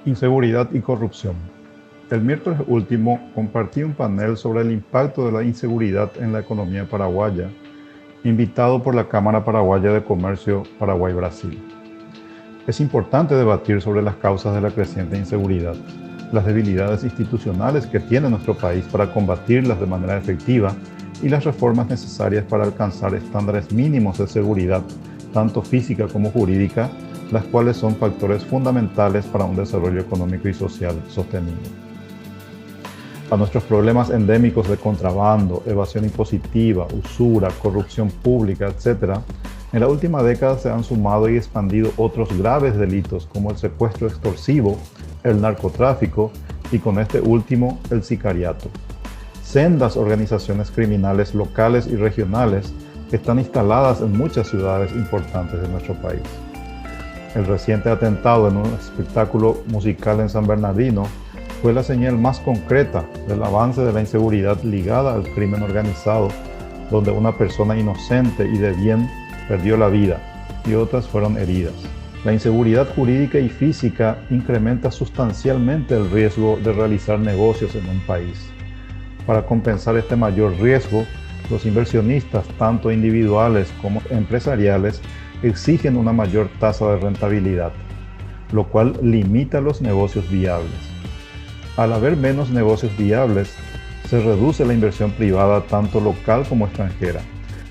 Inseguridad y corrupción. El miércoles último compartí un panel sobre el impacto de la inseguridad en la economía paraguaya, invitado por la Cámara Paraguaya de Comercio Paraguay-Brasil. Es importante debatir sobre las causas de la creciente inseguridad, las debilidades institucionales que tiene nuestro país para combatirlas de manera efectiva y las reformas necesarias para alcanzar estándares mínimos de seguridad, tanto física como jurídica, las cuales son factores fundamentales para un desarrollo económico y social sostenible. A nuestros problemas endémicos de contrabando, evasión impositiva, usura, corrupción pública, etc., en la última década se han sumado y expandido otros graves delitos como el secuestro extorsivo, el narcotráfico y con este último, el sicariato. Sendas organizaciones criminales locales y regionales están instaladas en muchas ciudades importantes de nuestro país. El reciente atentado en un espectáculo musical en San Bernardino fue la señal más concreta del avance de la inseguridad ligada al crimen organizado, donde una persona inocente y de bien perdió la vida y otras fueron heridas. La inseguridad jurídica y física incrementa sustancialmente el riesgo de realizar negocios en un país. Para compensar este mayor riesgo, los inversionistas, tanto individuales como empresariales, exigen una mayor tasa de rentabilidad, lo cual limita los negocios viables. Al haber menos negocios viables, se reduce la inversión privada tanto local como extranjera,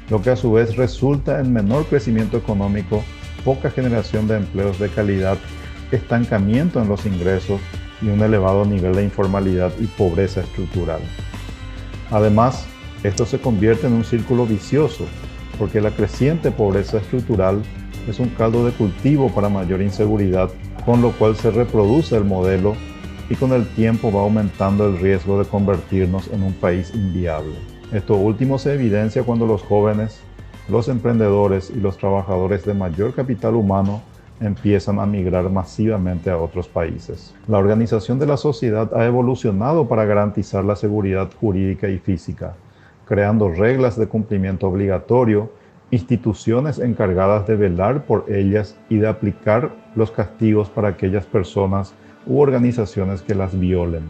lo que a su vez resulta en menor crecimiento económico, poca generación de empleos de calidad, estancamiento en los ingresos y un elevado nivel de informalidad y pobreza estructural. Además, esto se convierte en un círculo vicioso, porque la creciente pobreza estructural es un caldo de cultivo para mayor inseguridad, con lo cual se reproduce el modelo y con el tiempo va aumentando el riesgo de convertirnos en un país inviable. Esto último se evidencia cuando los jóvenes, los emprendedores y los trabajadores de mayor capital humano empiezan a migrar masivamente a otros países. La organización de la sociedad ha evolucionado para garantizar la seguridad jurídica y física, creando reglas de cumplimiento obligatorio, instituciones encargadas de velar por ellas y de aplicar los castigos para aquellas personas u organizaciones que las violen.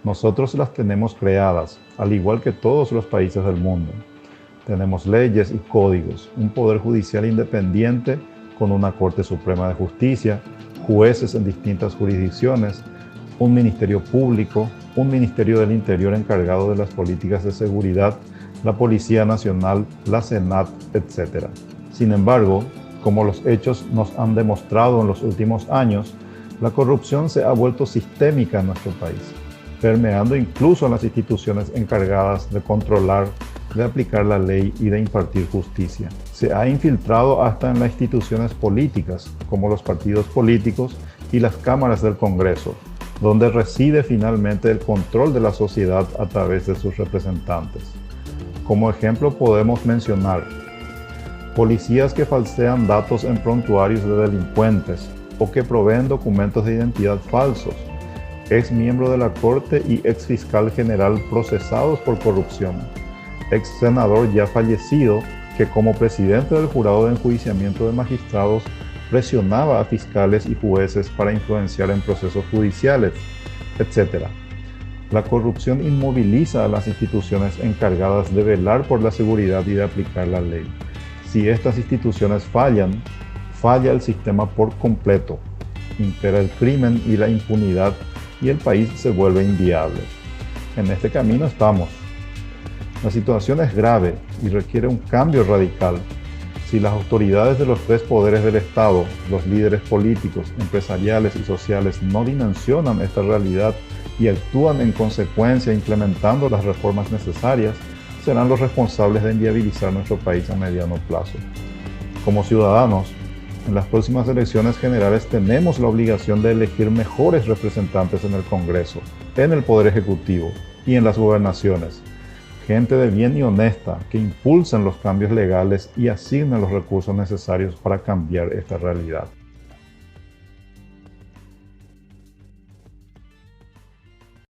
Nosotros las tenemos creadas, al igual que todos los países del mundo. Tenemos leyes y códigos, un poder judicial independiente con una Corte Suprema de Justicia, jueces en distintas jurisdicciones, un Ministerio Público, un Ministerio del Interior encargado de las políticas de seguridad, la Policía Nacional, la SENAT, etc. Sin embargo, como los hechos nos han demostrado en los últimos años, la corrupción se ha vuelto sistémica en nuestro país, permeando incluso en las instituciones encargadas de controlar, de aplicar la ley y de impartir justicia. Se ha infiltrado hasta en las instituciones políticas, como los partidos políticos y las cámaras del Congreso, donde reside finalmente el control de la sociedad a través de sus representantes. Como ejemplo podemos mencionar policías que falsean datos en prontuarios de delincuentes o que proveen documentos de identidad falsos, ex miembro de la Corte y ex fiscal general procesados por corrupción, ex senador ya fallecido que como presidente del jurado de enjuiciamiento de magistrados presionaba a fiscales y jueces para influenciar en procesos judiciales, etc. La corrupción inmoviliza a las instituciones encargadas de velar por la seguridad y de aplicar la ley. Si estas instituciones fallan, falla el sistema por completo, impera el crimen y la impunidad y el país se vuelve inviable. En este camino estamos. La situación es grave y requiere un cambio radical. Si las autoridades de los tres poderes del Estado, los líderes políticos, empresariales y sociales no dimensionan esta realidad y actúan en consecuencia implementando las reformas necesarias, serán los responsables de inviabilizar nuestro país a mediano plazo. Como ciudadanos, en las próximas elecciones generales tenemos la obligación de elegir mejores representantes en el Congreso, en el Poder Ejecutivo y en las gobernaciones. Gente de bien y honesta que impulsen los cambios legales y asignen los recursos necesarios para cambiar esta realidad.